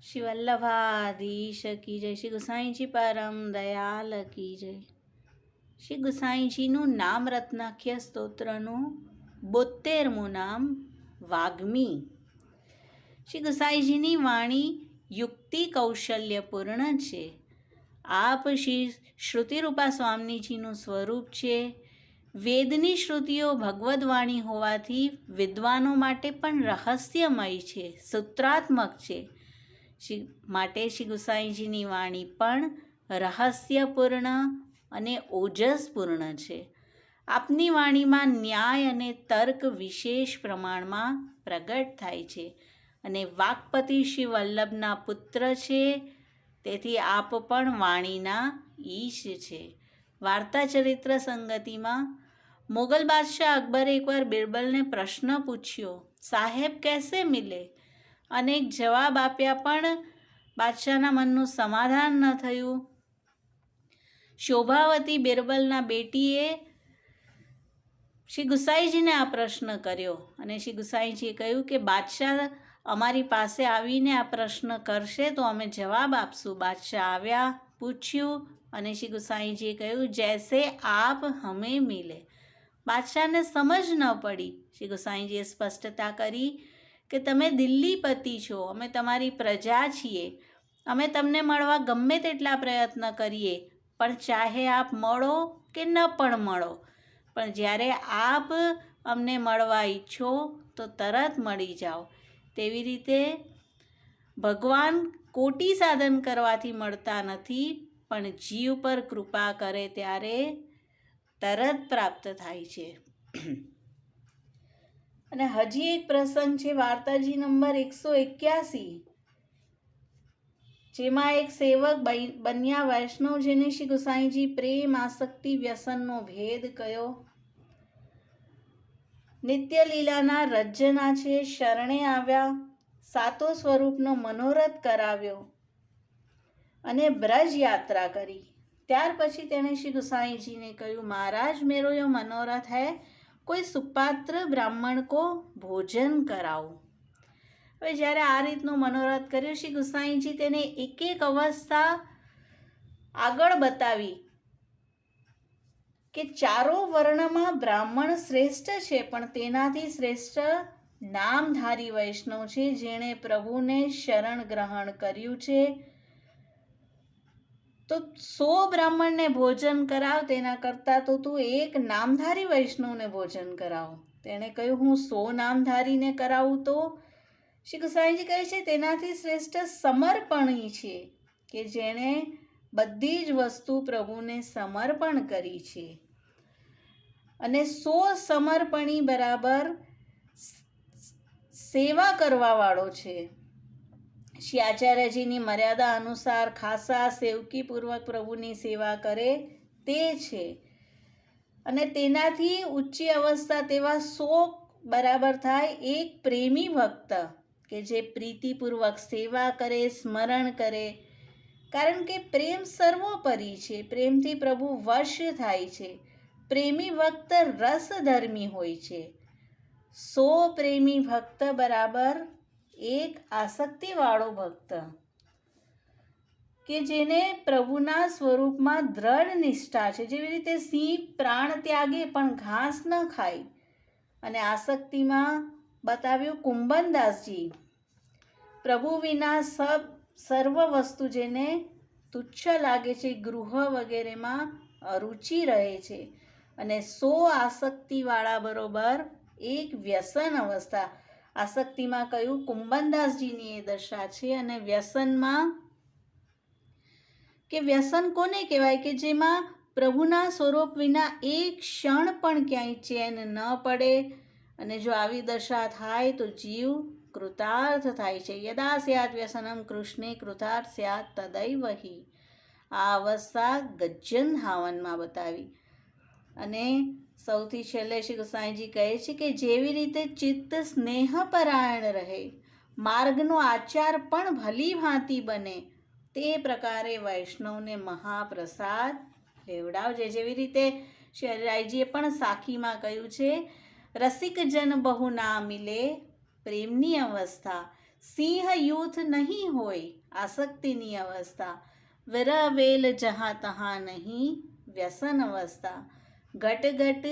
श्री वल्लभाधीश की जय। श्री गुसाईजी परम दयाल की जय। શ્રી ગુસાઈજીનું નામ રત્નાખ્ય સ્તોત્રનું 72મું નામ વાગ્મી. શ્રી ગુસાઈજીની વાણી યુક્તિ કૌશલ્યપૂર્ણ છે. આપ શ્રી શ્રુતિરૂપા સ્વામીજીનું સ્વરૂપ છે. વેદની શ્રુતિઓ ભગવદ્ વાણી હોવાથી વિદ્વાનો માટે પણ રહસ્યમય છે, સૂત્રાત્મક છે. માટે શ્રી ગુસાઈજીની વાણી પણ રહસ્યપૂર્ણ અને ઓજસપૂર્ણ છે. આપની વાણીમાં ન્યાય અને તર્ક વિશેષ પ્રમાણમાં પ્રગટ થાય છે અને વાક્પતિ શ્રી વલ્લભના પુત્ર છે, તેથી આપ પણ વાણીના ઈશ છે. વાર્તા ચરિત્ર સંગતિમાં મોગલ બાદશાહ અકબરે એકવાર બિરબલને પ્રશ્ન પૂછ્યો, સાહેબ कैसे मिले? અનેક જવાબ આપ્યા પણ બાદશાહના મનનું સમાધાન ન થયું. શોભાવતી બિરબલના બેટીએ શ્રી ગુસાઈજીને આ પ્રશ્ન કર્યો અને શ્રી ગુસાઈજીએ કહ્યું કે બાદશાહ અમારી પાસે આવીને આ પ્રશ્ન કરશે તો અમે જવાબ આપશું. બાદશાહ આવ્યા, પૂછ્યું અને શ્રી ગુસાઈજીએ કહ્યું જૈસે આપ હમે મિલે. બાદશાહને સમજ ન પડી. શ્રી ગુસાઈજીએ સ્પષ્ટતા કરી કે તમે દિલ્હીપતિ છો, અમે તમારી પ્રજા છીએ. અમે તમને મળવા ગમે તેટલા પ્રયત્ન કરીએ, પણ ચાહે આપ મળો કે ન પણ મળો, પણ જ્યારે આપ અમને મળવા ઈચ્છો તો તરત મળી જાઓ. તેવી રીતે ભગવાન કોટી સાધન કરવાથી મળતા નથી, પણ જીવ પર કૃપા કરે ત્યારે તરત પ્રાપ્ત થાય છે. અને હજી એક પ્રસંગ છે, વાર્તાજી નંબર 181, જેમાં એક સેવક બન્યા વૈષ્ણવ, જેને શ્રી ગુસાઈજી પ્રેમ આસક્તિ વ્યસનનો ભેદ કયો. નિત્ય લીલાના રજ્જના છે, શરણે આવ્યા, સાતો સ્વરૂપનો મનોરથ કરાવ્યો અને બ્રજ યાત્રા કરી. ત્યાર પછી તેણે શ્રી ગુસાઈજીને કહ્યું, મહારાજ મેરો યો મનોરથ હૈ, કોઈ સુપાત્ર બ્રાહ્મણ કો ભોજન કરાવો. હવે જ્યારે આ રીતનો મનોરથ કર્યો, શ્રી ગુસાઈજી તેને એક એક અવસ્થા આગળ બતાવી કે ચારો વર્ણમાં બ્રાહ્મણ શ્રેષ્ઠ છે, પણ તેનાથી શ્રેષ્ઠ નામધારી વૈષ્ણવ છે, જેણે પ્રભુને શરણ ગ્રહણ કર્યું છે. તો 100 બ્રાહ્મણને ભોજન કરાવ, તેના કરતાં તો તું એક નામધારી વૈષ્ણવને ભોજન કરાવ. તેણે કહ્યું હું 100 નામધારીને કરાવું તો? શ્રી ગુસાઈજી કહે છે તેનાથી શ્રેષ્ઠ સમર્પણી છે, કે જેણે બધી જ વસ્તુ પ્રભુને સમર્પણ કરી છે. અને 100 સમર્પણી બરાબર સેવા કરવાવાળો છે. શ્રી આચાર્યજીની મર્યાદા અનુસાર ખાસા સેવકીપૂર્વક પ્રભુની સેવા કરે તે છે. અને તેનાથી ઊંચી અવસ્થા તેવા 100 બરાબર થાય એક પ્રેમી ભક્ત, કે જે પ્રીતિપૂર્વક સેવા કરે, સ્મરણ કરે. કારણ કે પ્રેમ સર્વોપરી છે, પ્રેમથી પ્રભુ વશ થાય છે. પ્રેમી ભક્ત રસધર્મી હોય છે. 100 પ્રેમી ભક્ત બરાબર એક આસક્તિવાળો ભક્ત, કે જેને પ્રભુના સ્વરૂપમાં દ્રઢ નિષ્ઠા છે. જેવી રીતે સિંહ પ્રાણ ત્યાગે પણ ઘાસ ન ખાય. અને આસક્તિમાં બતાવ્યું કુંભનદાસજી, પ્રભુ વિના સર્વ વસ્તુ જેને તુચ્છ લાગે છે, ગૃહ વગેરેમાં અરુચિ રહે છે. અને 100 આસક્તિવાળા બરોબર એક વ્યસન અવસ્થા. આસક્તિમાં કહ્યું કુંભનદાસજીની એ દશા છે. અને વ્યસનમાં, કે વ્યસન કોને કહેવાય? કે જેમાં પ્રભુના સ્વરૂપ વિના એક ક્ષણ પણ ક્યાંય ચેન ન પડે. અને જો આવી દશા થાય તો જીવ કૃતાર્થ થાય છે. યદા સ્યાત વ્યસનમ કૃષ્ણે કૃતાર્થ સ્યાત તદૈવ હિ. આ અવસ્થા ગજ્જન હાવનમાં બતાવી. અને સૌથી છેલ્લે શ્રી ગુસાઈજી કહે છે કે જેવી રીતે ચિત્ત સ્નેહપરાયણ રહે, માર્ગનો આચાર પણ ભલી ભાંતિ બને, તે પ્રકારે વૈષ્ણવને મહાપ્રસાદ લેવડાવજે. જેવી રીતે શ્રી હરિરાયજીએ પણ સાખીમાં કહ્યું છે, રસિક જન બહુ ના મિલે, પ્રેમની અવસ્થા. સિંહ યુથ નહીં હોય આસક્તિની અવસ્થા, વિરહ વેલ જहाँ તहाँ નહીં વ્યસન અવસ્થા, ઘટ ઘટ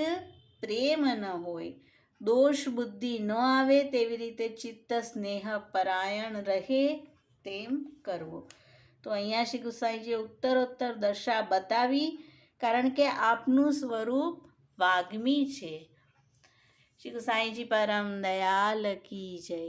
પ્રેમ ન હોય, દોષ બુદ્ધિ ન આવે તેવી રીતે ચિત્ત સ્નેહ પરાયણ રહે તેમ કરવું. તો અહીંયા શ્રી ગુસાઈજીએ ઉત્તરોત્તર દશા બતાવી, કારણ કે આપનું સ્વરૂપ વાગ્મી છે. શ્રી ગુસાઈજી પરમ દયાલ કી જય.